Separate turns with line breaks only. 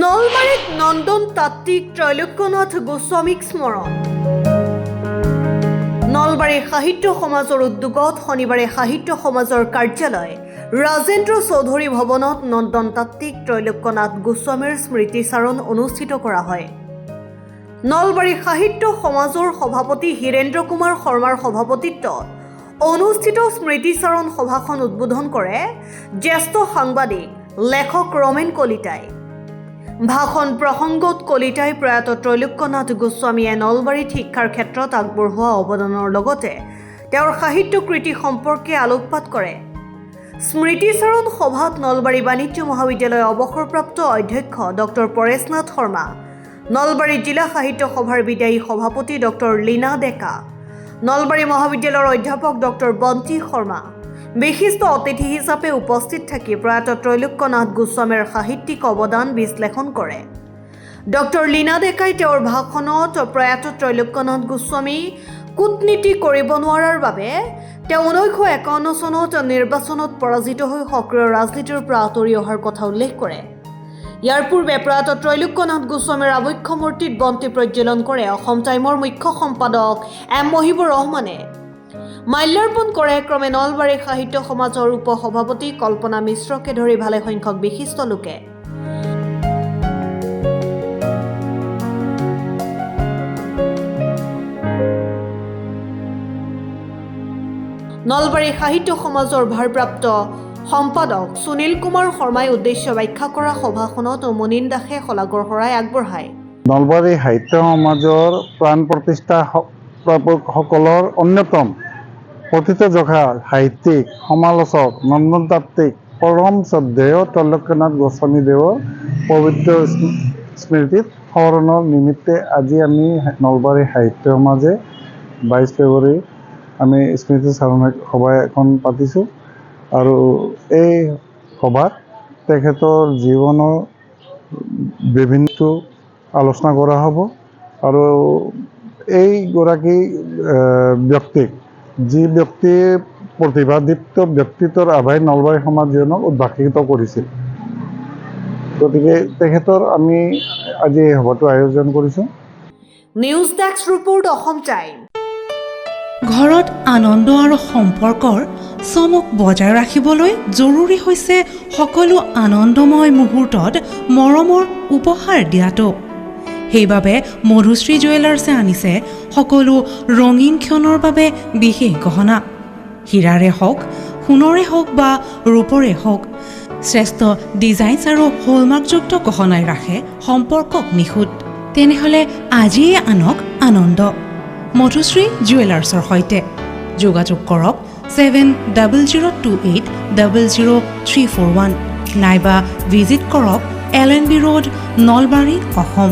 নলবাৰীত নন্দন তাত্ত্বিক ত্ৰৈলোক্যনাথ গোস্বামীক স্মৰণ। নলবাৰী সাহিত্য সমাজৰ উদ্যোগত শনিবাৰে সাহিত্য সমাজৰ কাৰ্যালয় ৰাজেন্দ্ৰ চৌধুৰী ভৱনত নন্দন তাত্ত্বিক ত্ৰৈলোক্যনাথ গোস্বামীৰ স্মৃতিচাৰণ অনুষ্ঠিত কৰা হয়। নলবাৰী সাহিত্য সমাজৰ সভাপতি হীৰেন্দ্ৰ কুমাৰ শৰ্মাৰ সভাপতিত্বত অনুষ্ঠিত স্মৃতিচাৰণ সভাখন উদ্বোধন কৰে জ্যেষ্ঠ সাংবাদিক লেখক ৰমেন কলিতাই। ভাষণ প্ৰসংগত কলিতাই প্ৰয়াত ত্ৰৈলোক্যনাথ গোস্বামীয়ে নলবাৰীত শিক্ষাৰ ক্ষেত্ৰত আগবঢ়োৱা অৱদানৰ লগতে তেওঁৰ সাহিত্য কৃতি সম্পৰ্কে আলোকপাত কৰে। স্মৃতিচাৰণ সভাত নলবাৰী বাণিজ্য মহাবিদ্যালয়ৰ অৱসৰপ্ৰাপ্ত অধ্যক্ষ ডক্টৰ পৰেশনাথ শৰ্মা, নলবাৰী জিলা সাহিত্য সভাৰ বিদায়ী সভাপতি ডক্টৰ লীনা ডেকা, নলবাৰী মহাবিদ্যালয়ৰ অধ্যাপক ডক্টৰ বন্তি শৰ্মা, বিশিষ্ট অতিথি হিচাপে উপস্থিত থাকি প্ৰয়াত ত্ৰৈলোক্যনাথ গোস্বামীৰ সাহিত্যিক অৱদান বিশ্লেষণ কৰে। ডক্টৰ লীনা ডেকাই তেওঁৰ ভাষণত প্ৰয়াত ত্ৰৈলোক্যনাথ গোস্বামী কূটনীতি কৰিব নোৱাৰাৰ বাবে তেওঁ 1951 চনত নিৰ্বাচনত পৰাজিত হৈ সক্ৰিয় ৰাজনীতিৰ পৰা আঁতৰি অহাৰ কথা উল্লেখ কৰে। ইয়াৰ পূৰ্বে প্ৰয়াত ত্ৰৈলোক্যনাথ গোস্বামীৰ আবক্ষ মূৰ্তিত বন্তি প্ৰজ্বলন কৰে অসম টাইমৰ মুখ্য সম্পাদক এম মহিবুৰ ৰহমানে। মাল্যাৰ্পণ কৰে ক্ৰমে নলবাৰী সাহিত্য সমাজৰ উপ সভাপতি কল্পনা মিশ্ৰকে ধৰি ভালে সংখ্যক বিশিষ্ট লোকে। নলবাৰী সাহিত্য সমাজৰ ভাৰপ্ৰাপ্ত সম্পাদক সুনীল কুমাৰ শৰ্মাই উদ্দেশ্য ব্যাখ্যা কৰা সভাখনত মুনীন দাসে শলাগৰ শৰাই আগবঢ়ায়।
নলবাৰী সাহিত্য সমাজৰ প্ৰাণ প্ৰতিষ্ঠা সকলৰ অন্যতম কথিতযশা সাহিত্যিক সমালোচক নন্দনতাত্ত্বিক পৰম শ্ৰদ্ধেয় ত্ৰৈলোক্যনাথ গোস্বামী দেৱৰ পবিত্ৰ স্মৃতিত সোঁৱৰণৰ নিমিত্তে আজি আমি নলবাৰী সাহিত্য সমাজে 22 ফেব্ৰুৱাৰী আমি স্মৃতিচাৰণ সভা এখন পাতিছোঁ আৰু এই সভাত তেখেতৰ জীৱনৰ বিভিন্ন আলোচনা কৰা হ'ব আৰু এইগৰাকী ব্যক্তিক যি ব্যক্তিয়ে প্ৰতিভাদীপ্ত ব্যক্তিত্বৰ আভাই নলবাৰী সমাজজনক উদ্ভাসিত কৰিছিল, গতিকে তেখেতৰ আমি আজি এই সভাটো আয়োজন কৰিছোঁ।
News desk report Assam time.
ঘৰত আনন্দ আৰু সম্পৰ্কৰ চমক বজাই ৰাখিবলৈ জৰুৰী হৈছে সকলো আনন্দময় মুহূৰ্তত মৰমৰ উপহাৰ দিয়াটো। সেইবাবে মধুশ্ৰী জুৱেলাৰ্ছে আনিছে সকলো ৰঙীন ক্ষণৰ বাবে বিশেষ গহনা। হীৰাৰে হওক, সোণৰে হওক বা ৰূপৰে হওক, শ্ৰেষ্ঠ ডিজাইনছ আৰু হলমাৰ্কযুক্ত গহনাই ৰাখে সম্পৰ্কক নিখুঁত। তেনেহ'লে আজিয়ে আনক আনন্দ মধুশ্ৰী জুৱেলাৰ্ছৰ সৈতে। যোগাযোগ কৰক 7002800341 নাইবা ভিজিট কৰক LNB ৰোড, নলবাৰী, অসম।